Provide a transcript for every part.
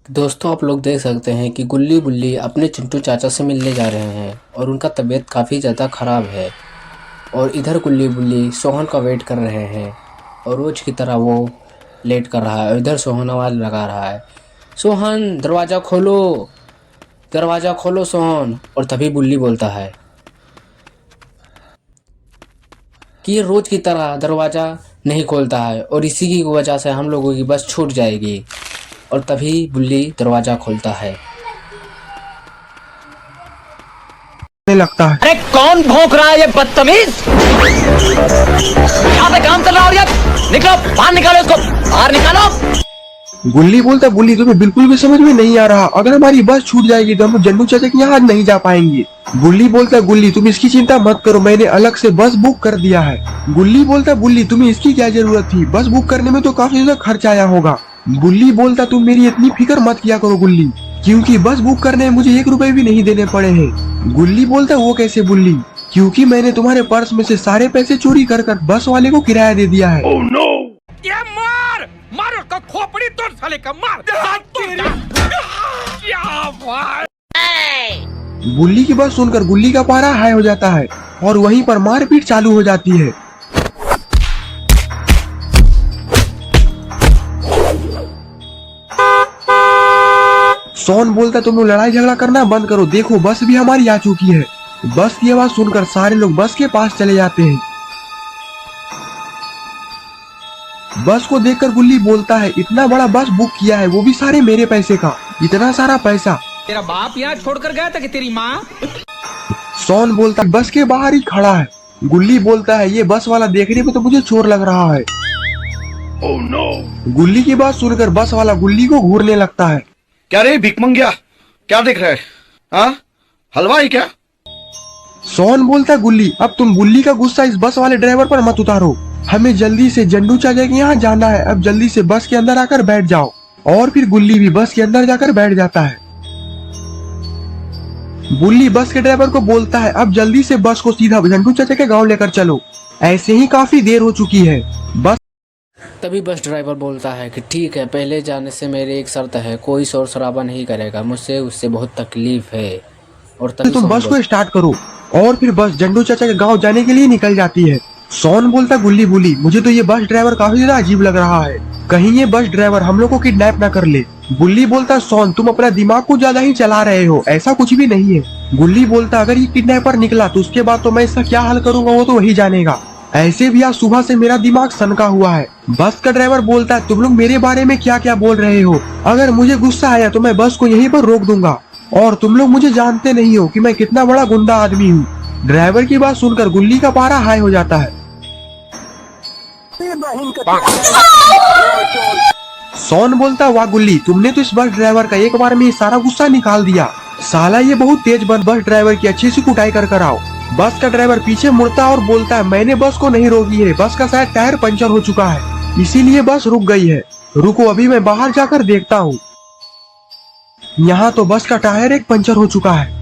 दोस्तों आप लोग देख सकते हैं कि गुल्ली बुल्ली अपने चिंटू चाचा से मिलने जा रहे हैं और उनका तबीयत काफ़ी ज़्यादा ख़राब है। और इधर गुल्ली बुल्ली सोहन का वेट कर रहे हैं और रोज़ की तरह वो लेट कर रहा है और इधर सोहन आवाज़ लगा रहा है, सोहन दरवाज़ा खोलो सोहन। और तभी बुल्ली बोलता है कि ये रोज़ की तरह दरवाज़ा नहीं खोलता है और इसी की वजह से हम लोगों की बस छूट जाएगी। और तभी बुल्ली दरवाज़ा खोलता है। लगता है। अरे कौन भौंक रहा है ये बदतमीज? यहाँ पे काम चल रहा है यार। निकलो बाहर, निकालो इसको बाहर निकालो। गुल्ली बोलता है, बुल्ली तुम्हें बिल्कुल भी समझ में नहीं आ रहा, अगर हमारी बस छूट जाएगी तो हम जन्नू चाचा के यहाँ आज नहीं जा पाएंगे। बुल्ली बोलता है, गुल्ली तुम इसकी चिंता मत करो, मैंने अलग से बस बुक कर दिया है। गुल्ली बोलता है, बुल्ली तुम्हें इसकी क्या जरूरत थी, बस बुक करने में तो काफी ज्यादा खर्च आया होगा। बुल्ली बोलता, तुम मेरी इतनी फिक्र मत किया करो गुल्ली, क्योंकि बस बुक करने में मुझे 1 रुपए भी नहीं देने पड़े हैं। गुल्ली बोलता, वो कैसे बुल्ली? क्योंकि मैंने तुम्हारे पर्स में से सारे पैसे चोरी कर कर बस वाले को किराया दे दिया है। Oh no! ये मार मार उसका खोपड़ी तोड़ साले का मार। क्या भाई? बुल्ली की बात सुनकर गुल्ली का पारा हाई हो जाता है और वहीं पर मारपीट चालू हो जाती है। सोन बोलता, तुम लोग लड़ाई झगड़ा करना बंद करो, देखो बस भी हमारी आ चुकी है। बस की आवाज सुनकर सारे लोग बस के पास चले जाते हैं। बस को देखकर गुल्ली बोलता है, इतना बड़ा बस बुक किया है, वो भी सारे मेरे पैसे का, इतना सारा पैसा। तेरा बाप यहाँ छोड़कर गया था कि तेरी माँ? सोन बोलता है, बस के बाहर ही खड़ा है। गुल्ली बोलता है, ये बस वाला देखने में तो मुझे चोर लग रहा है। Oh no! गुल्ली की बात सुनकर बस वाला गुल्ली को घूरने लगता है। क्या रे भिकमंगिया, क्या देख रहा है? हाँ, हलवा है क्या? सोन बोलता है, गुल्ली अब तुम गुल्ली का गुस्सा इस बस वाले ड्राइवर पर मत उतारो, हमें जल्दी से जन्नू चाचा के यहाँ जाना है, अब जल्दी से बस के अंदर आकर बैठ जाओ। और फिर गुल्ली भी बस के अंदर जाकर बैठ जाता है। गुल्ली बस के ड्राइवर को बोलता है, अब जल्दी से बस को सीधा जन्नू चाचा के गाँव लेकर चलो, ऐसे ही काफी देर हो चुकी है। बस तभी बस ड्राइवर बोलता है कि ठीक है, पहले जाने से मेरी एक शर्त है, कोई शोर शराबा नहीं करेगा, मुझसे उससे बहुत तकलीफ है। और तभी तुम सोहन बस को स्टार्ट करो। और फिर बस जन्नू चाचा के गांव जाने के लिए निकल जाती है। सोन बोलता, गुल्ली बुल्ली मुझे तो ये बस ड्राइवर काफी ज्यादा अजीब लग रहा है, कहीं ये बस ड्राइवर हम लोग को किडनैप ना कर ले। गुल्ली बोलता, सोन तुम अपना दिमाग को ज्यादा ही चला रहे हो, ऐसा कुछ भी नहीं है। गुल्ली बोलता, अगर ये किडनैपर निकला तो उसके बाद तो मैं इसका क्या हल करूंगा वो तो वही जानेगा, ऐसे भी आज सुबह से मेरा दिमाग सनका हुआ है। बस का ड्राइवर बोलता है, तुम लोग मेरे बारे में क्या क्या बोल रहे हो, अगर मुझे गुस्सा आया तो मैं बस को यहीं पर रोक दूंगा, और तुम लोग मुझे जानते नहीं हो कि मैं कितना बड़ा गुंडा आदमी हूँ। ड्राइवर की बात सुनकर गुल्ली का पारा हाई हो जाता है। सोन बोलता, वाह गुल्ली तुमने तो इस बस ड्राइवर का एक बार में ये सारा गुस्सा निकाल दिया, साला ये बहुत तेज बस ड्राइवर की अच्छी सी कुटाई कर आओ। बस का ड्राइवर पीछे मुड़ता और बोलता है, मैंने बस को नहीं रोकी है, बस का शायद टायर पंचर हो चुका है, इसीलिए बस रुक गई है, रुको अभी मैं बाहर जाकर देखता हूँ। यहाँ तो बस का टायर एक पंचर हो चुका है।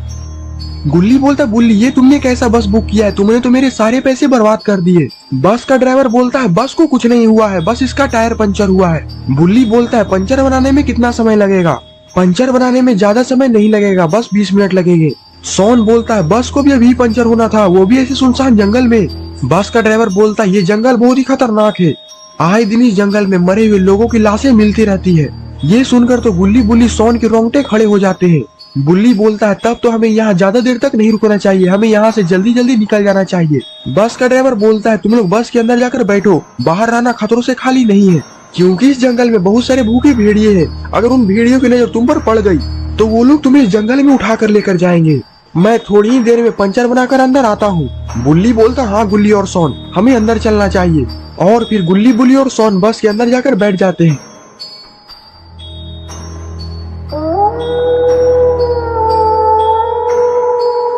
गुल्ली बोलता, बुल्ली ये तुमने कैसा बस बुक किया है, तुमने तो मेरे सारे पैसे बर्बाद कर दिए। बस का ड्राइवर बोलता है, बस को कुछ नहीं हुआ है, बस इसका टायर पंचर हुआ है। बुल्ली बोलता है, पंचर बनाने में कितना समय लगेगा? पंचर बनाने में ज्यादा समय नहीं लगेगा, बस 20 मिनट लगेंगे। सोन बोलता है, बस को भी अभी पंचर होना था, वो भी ऐसे सुनसान जंगल में। बस का ड्राइवर बोलता है, ये जंगल बहुत ही खतरनाक है, आए दिन इस जंगल में मरे हुए लोगों की लाशें मिलती रहती है। ये सुनकर तो गुल्ली बुल्ली सोन के रोंगटे खड़े हो जाते हैं। बुल्ली बोलता है, तब तो हमें यहाँ ज्यादा देर तक नहीं रुकना चाहिए, हमें यहाँ से जल्दी जल्दी निकल जाना चाहिए। बस का ड्राइवर बोलता है, तुम लोग बस के अंदर जाकर बैठो, बाहर रहना खतरों से खाली नहीं है, क्योंकि इस जंगल में बहुत सारे भूखे भेड़िए हैं, अगर उन भेड़ियों की नजर तुम पर पड़ गई तो वो लोग तुम्हें इस जंगल में उठा कर लेकर जाएंगे। मैं थोड़ी ही देर में पंचर बनाकर अंदर आता हूँ। बुल्ली बोलता, हाँ गुल्ली और सोन हमें अंदर चलना चाहिए। और फिर गुल्ली बुल्ली और सोन बस के अंदर जाकर बैठ जाते हैं।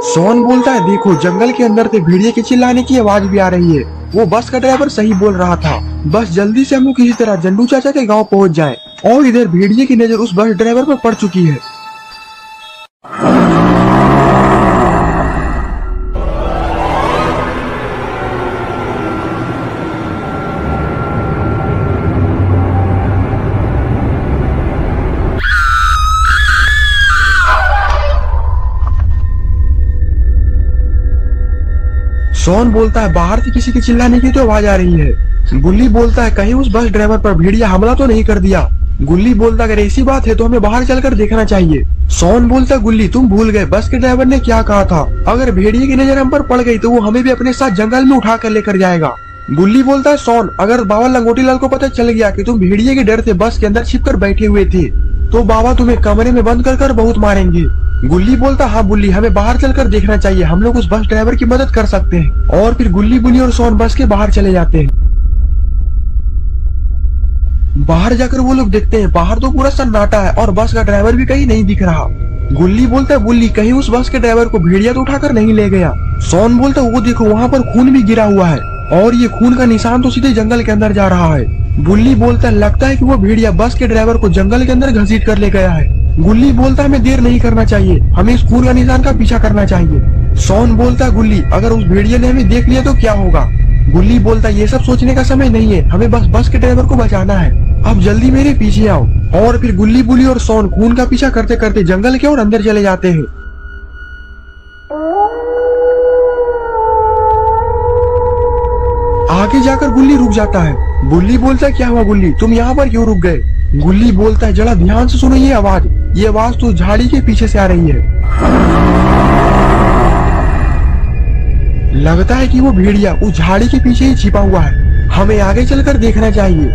सोन बोलता है, देखो जंगल के अंदर से भेड़िए के चिल्लाने की आवाज भी आ रही है, वो बस का ड्राइवर सही बोल रहा था, बस जल्दी से हम लोग किसी तरह जन्नू चाचा के गांव पहुंच जाएं। और इधर भेड़िए की नजर उस बस ड्राइवर पर पड़ चुकी है। सोहन बोलता है बाहर से किसी के चिल्लाने की तो आवाज आ रही है। गुल्ली बोलता है कहीं उस बस ड्राइवर पर भेड़िया हमला तो नहीं कर दिया। गुल्ली बोलता अगर ऐसी बात है तो हमें बाहर चलकर देखना चाहिए। सोहन बोलता गुल्ली तुम भूल गए बस के ड्राइवर ने क्या कहा था, अगर भेड़िए की नजर हम पर पड़ गई तो वो हमें भी अपने साथ जंगल में उठा कर लेकर जाएगा। गुल्ली बोलता है सोहन अगर बाबा लंगोटी लाल को पता चल गया कि तुम भेड़िए के डर से बस के अंदर छिपकर बैठे हुए थे तो बाबा तुम्हें कमरे में बंद कर बहुत मारेंगे। गुल्ली बोलता हाँ बुल्ली हमें बाहर चलकर देखना चाहिए, हम लोग उस बस ड्राइवर की मदद कर सकते हैं। और फिर गुल्ली बुल्ली और सोहन बस के बाहर चले जाते हैं। बाहर जाकर वो लोग देखते हैं बाहर तो पूरा सन्नाटा है और बस का ड्राइवर भी कहीं नहीं दिख रहा। गुल्ली बोलता है बुल्ली कहीं उस बस के ड्राइवर को भेड़िया तो उठाकर नहीं ले गया। सोहन बोलता है वो देखो वहाँ पर खून भी गिरा हुआ है और ये खून का निशान तो सीधे जंगल के अंदर जा रहा है। बुल्ली बोलता है लगता है कि वो भेड़िया बस के ड्राइवर को जंगल के अंदर घसीट कर ले गया है। गुल्ली बोलता है हमें देर नहीं करना चाहिए, हमें इस खून का निशान का पीछा करना चाहिए। सोहन बोलता है गुल्ली अगर उस भेड़िया ने हमें देख लिया तो क्या होगा। गुल्ली बोलता है ये सब सोचने का समय नहीं है, हमें बस के ड्राइवर को बचाना है, अब जल्दी मेरे पीछे आओ। और फिर गुल्ली बुल्ली और सोहन खून का पीछा करते करते जंगल के और अंदर चले जाते हैं। आगे जाकर गुल्ली रुक जाता है। गुल्ली बोलता है क्या हुआ गुल्ली तुम यहाँ पर क्यों रुक गए। गुल्ली बोलता है जरा ध्यान से सुनो ये आवाज तो झाड़ी के पीछे से आ रही है। लगता है कि वो भेड़िया उस झाड़ी के पीछे ही छिपा हुआ है, हमें आगे चलकर देखना चाहिए।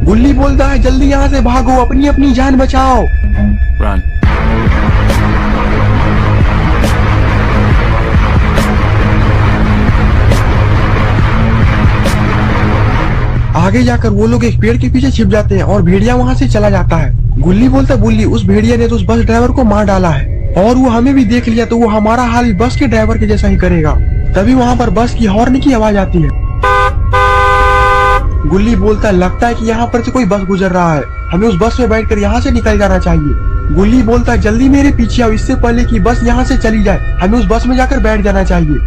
गुल्ली बोलता है जल्दी यहाँ से भागो, अपनी अपनी जान बचाओ। Run. आगे जाकर वो लोग एक पेड़ के पीछे छिप जाते हैं और भेड़िया वहाँ से चला जाता है। गुल्ली बोलता है बुल्ली उस भेड़िया ने तो उस बस ड्राइवर को मार डाला है और वो हमें भी देख लिया तो वो हमारा हाल भी बस के ड्राइवर के जैसा ही करेगा। तभी वहाँ पर बस की हॉर्न की आवाज आती है। गुल्ली बोलता है लगता है कि यहाँ पर से कोई बस गुजर रहा है, हमें उस बस में बैठकर यहाँ से निकल जाना चाहिए। गुल्ली बोलता है जल्दी मेरे पीछे आओ, इससे पहले कि बस यहाँ से चली जाए हमें उस बस में जाकर बैठ जाना चाहिए।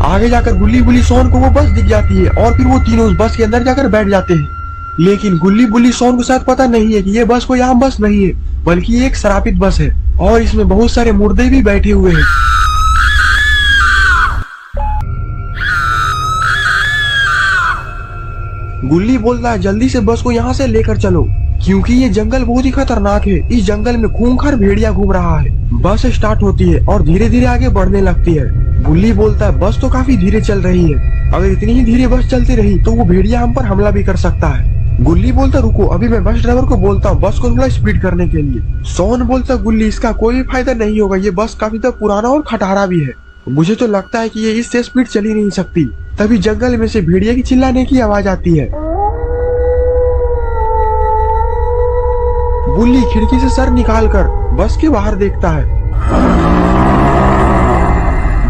आगे जाकर गुल्ली बुल्ली सोहन को वो बस दिख जाती है और फिर वो तीनों उस बस के अंदर जाकर बैठ जाते हैं। लेकिन गुल्ली बुल्ली सोहन को शायद पता नहीं है कि ये बस कोई आम बस नहीं है बल्कि ये एक श्रापित बस है और इसमें बहुत सारे मुर्दे भी बैठे हुए हैं। गुल्ली बोलता है जल्दी से बस को यहाँ से लेकर चलो क्योंकि ये जंगल बहुत ही खतरनाक है, इस जंगल में खूंखार भेड़िया घूम रहा है। बस स्टार्ट होती है और धीरे धीरे आगे बढ़ने लगती है। गुल्ली बोलता है बस तो काफी धीरे चल रही है, अगर इतनी ही धीरे बस चलती रही तो वो भेड़िया हम पर हमला भी कर सकता है। गुल्ली बोलता रुको, अभी मैं बस ड्राइवर को बोलता हूँ बस को थोड़ा स्पीड करने के लिए। सोहन बोलता गुल्ली इसका कोई भी फायदा नहीं होगा, ये बस काफी तक पुराना और खटारा भी है, मुझे तो लगता है कि ये इससे स्पीड चली नहीं सकती। तभी जंगल में से भेड़िया की चिल्लाने की आवाज आती है। बुल्ली खिड़की से सर निकालकर बस के बाहर देखता है।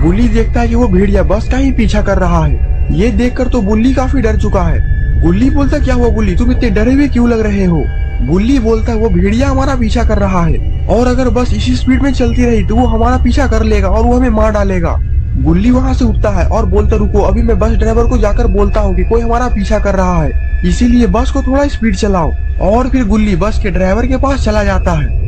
बुल्ली देखता है कि वो भेड़िया बस का ही पीछा कर रहा है। ये देखकर तो बुल्ली काफी डर चुका है। बुल्ली बोलता क्या हुआ बुल्ली, तुम इतने डरे हुए क्यों लग रहे हो। बुल्ली बोलता है वो भेड़िया हमारा पीछा कर रहा है और अगर बस इसी स्पीड में चलती रही तो वो हमारा पीछा कर लेगा और वो हमें मार डालेगा। बुल्ली वहाँ से उठता है और बोलता रुको, अभी मैं बस ड्राइवर को जाकर बोलता हूँ कि कोई हमारा पीछा कर रहा है, इसीलिए बस को थोड़ा स्पीड चलाओ। और फिर गुल्ली बस के ड्राइवर के पास चला जाता है।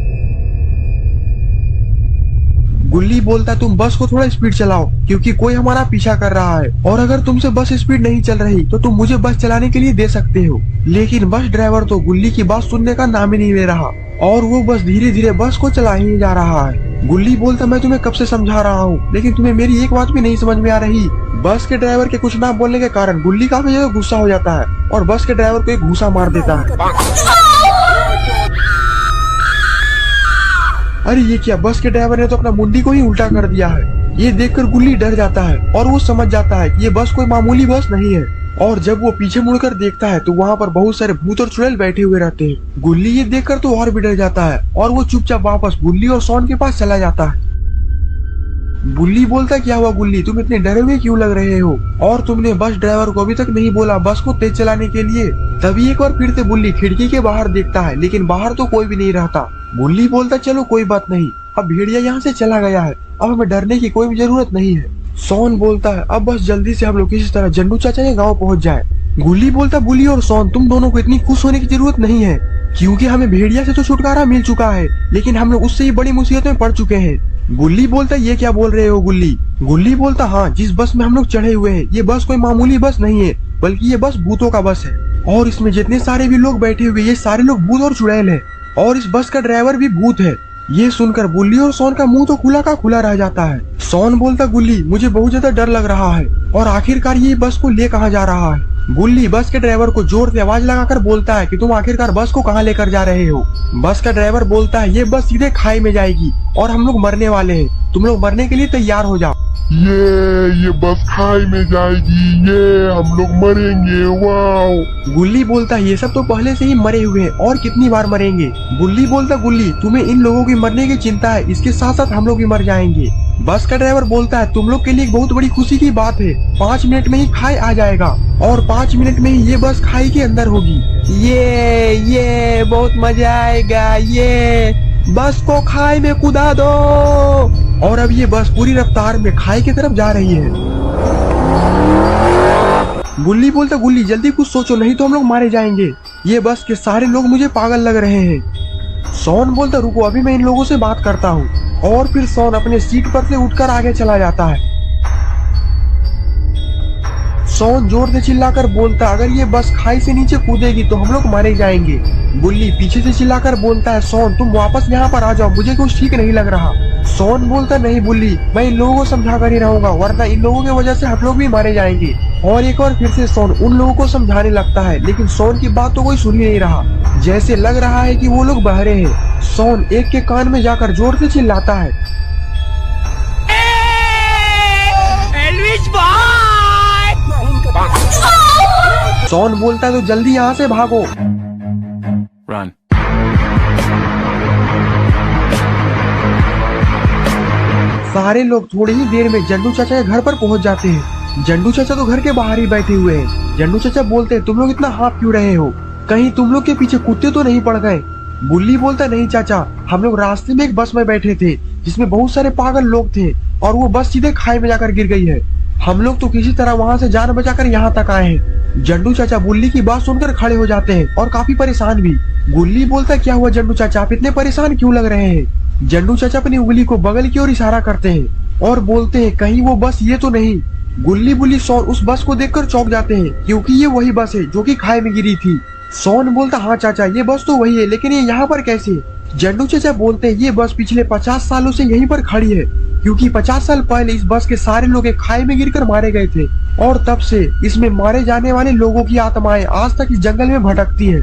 गुल्ली बोलता तुम बस को थोड़ा स्पीड चलाओ क्योंकि कोई हमारा पीछा कर रहा है और अगर तुमसे बस स्पीड नहीं चल रही तो तुम मुझे बस चलाने के लिए दे सकते हो। लेकिन बस ड्राइवर तो गुल्ली की बात सुनने का नाम ही नहीं ले रहा और वो बस धीरे धीरे बस को चला ही जा रहा है। गुल्ली बोलता मैं तुम्हें कब से समझा रहा हूँ लेकिन तुम्हें मेरी एक बात भी नहीं समझ में आ रही। बस के ड्राइवर के कुछ ना बोलने के कारण गुल्ली काफी ज्यादा गुस्सा हो जाता है और बस के ड्राइवर को एक घूसा मार देता है। अरे ये क्या, बस के ड्राइवर ने तो अपना मुंडी को ही उल्टा कर दिया है। ये देखकर गुल्ली डर जाता है और वो समझ जाता है कि ये बस कोई मामूली बस नहीं है। और जब वो पीछे मुड़कर देखता है तो वहाँ पर बहुत सारे भूत और चुड़ैल बैठे हुए रहते हैं। गुल्ली ये देखकर तो और भी डर जाता है और वो चुपचाप वापस बुल्ली और सोहन के पास चला जाता है। बुल्ली बोलता क्या हुआ गुल्ली, तुम इतने डरे हुए क्यों लग रहे हो और तुमने बस ड्राइवर को अभी तक नहीं बोला बस को तेज चलाने के लिए। तभी एक बार फिर से बुल्ली खिड़की के बाहर देखता है लेकिन बाहर तो कोई भी नहीं रहता। बुल्ली बोलता चलो कोई बात नहीं, अब भेड़िया यहाँ से चला गया है, अब हमें डरने की कोई भी जरूरत नहीं है। सोन बोलता है अब बस जल्दी से हम लोग किसी तरह जंडू चाचा के गाँव पहुँच जाए। गुल्ली बोलता बुल्ली और सोन तुम दोनों को इतनी खुश होने की जरूरत नहीं है, क्योंकि हमें भेड़िया से तो छुटकारा मिल चुका है, लेकिन हम लोग उससे ही बड़ी मुसीबत में पड़ चुके हैं। गुल्ली बोलता ये क्या बोल रहे हो गुल्ली? गुल्ली बोलता हाँ, जिस बस में हम लोग चढ़े हुए हैं ये बस कोई मामूली बस नहीं है, बल्कि ये बस भूतों का बस है, और इसमें जितने सारे भी लोग बैठे हुए ये सारे लोग भूत और चुड़ैल है, और इस बस का ड्राइवर भी भूत है। ये सुनकर बुल्ली और सोन का मुंह तो खुला का खुला रह जाता है। सोन बोलता गुल्ली मुझे बहुत ज्यादा डर लग रहा है, और आखिरकार ये बस को ले कहाँ जा रहा है? गुल्ली बस के ड्राइवर को जोर से आवाज लगाकर बोलता है कि तुम आखिरकार बस को कहाँ लेकर जा रहे हो? बस का ड्राइवर बोलता है ये बस सीधे खाई में जाएगी और हम लोग मरने वाले हैं, तुम लोग मरने के लिए तैयार हो जाओ। ये बस खाई में जाएगी, ये हम लोग मरेंगे। वाओ। गुल्ली बोलता है ये सब तो पहले से ही मरे हुए हैं और कितनी बार मरेंगे। बुल्ली बोलता गुल्ली तुम्हें इन लोगों की मरने की चिंता है, इसके साथ साथ हम लोग भी मर जाएंगे। बस का ड्राइवर बोलता है तुम लोग के लिए एक बहुत बड़ी खुशी की बात है, 5 मिनट में ही खाई आ जाएगा और 5 मिनट में ही ये बस खाई के अंदर होगी। ये बहुत मजा आएगा, ये बस को खाई में कूदा दो। और अब ये बस पूरी रफ्तार में खाई की तरफ जा रही है। गुल्ली बोलता गुल्ली जल्दी कुछ सोचो नहीं तो हम लोग मारे जाएंगे, ये बस के सारे लोग मुझे पागल लग रहे हैं। सोन बोलता रुको अभी मैं इन लोगों से बात करता हूँ, और फिर सोन अपने सीट पर से उठकर आगे चला जाता है। सोन जोर से चिल्लाकर बोलता अगर ये बस खाई से नीचे कूदेगी तो हम लोग मारे जाएंगे। गुल्ली पीछे से चिल्लाकर बोलता है सोन तुम वापस यहाँ पर आ जाओ, मुझे कुछ ठीक नहीं लग रहा। सोन बोलता नहीं बुल्ली मैं इन लोगों को समझा कर ही रहूंगा, वरना इन लोगों की वजह से हम लोग भी मारे जाएंगे। और एक बार फिर से सोन उन लोगों को समझाने लगता है, लेकिन सोन की बात तो कोई सुन ही नहीं रहा, जैसे लग रहा है कि वो लोग बहरे हैं। सोन एक के कान में जाकर जोर से चिल्लाता है सोन बोलता है तो जल्दी यहाँ से भागो। Run. सारे लोग थोड़ी ही देर में जंडू चाचा के घर पर पहुंच जाते हैं। जंडू चाचा तो घर के बाहर ही बैठे हुए हैं। जंडू चाचा बोलते हैं तुम लोग इतना हाँफ क्यों रहे हो, कहीं तुम लोग के पीछे कुत्ते तो नहीं पड़ गए? बुल्ली बोलता नहीं चाचा, हम लोग रास्ते में एक बस में बैठे थे जिसमें बहुत सारे पागल लोग थे और वो बस सीधे खाई में जाकर गिर गई है। हम लोग तो किसी तरह वहाँ से जान बचाकर यहाँ तक आए हैं। जंडू चाचा बुल्ली की बात सुनकर खड़े हो जाते हैं और काफी परेशान भी। गुल्ली बोलता क्या हुआ जंडू चाचा, आप इतने परेशान क्यों लग रहे हैं? जंडू चाचा अपनी उंगली को बगल की ओर इशारा करते हैं और बोलते हैं कहीं वो बस ये तो नहीं। गुल्ली बुल्ली सोन उस बस को देखकर चौंक जाते हैं, क्योंकि ये वही बस है जो कि खाई में गिरी थी। सोन बोलता हाँ चाचा ये बस तो वही है, लेकिन ये यहाँ पर कैसे? जंडू चाचा बोलते हैं ये बस पिछले 50 सालों से यहीं पर खड़ी है, क्योंकि 50 साल पहले इस बस के सारे लोग एक खाई में गिरकर मारे गए थे और तब से इसमें मारे जाने वाले लोगों की आत्माएं आज तक इस जंगल में भटकती हैं।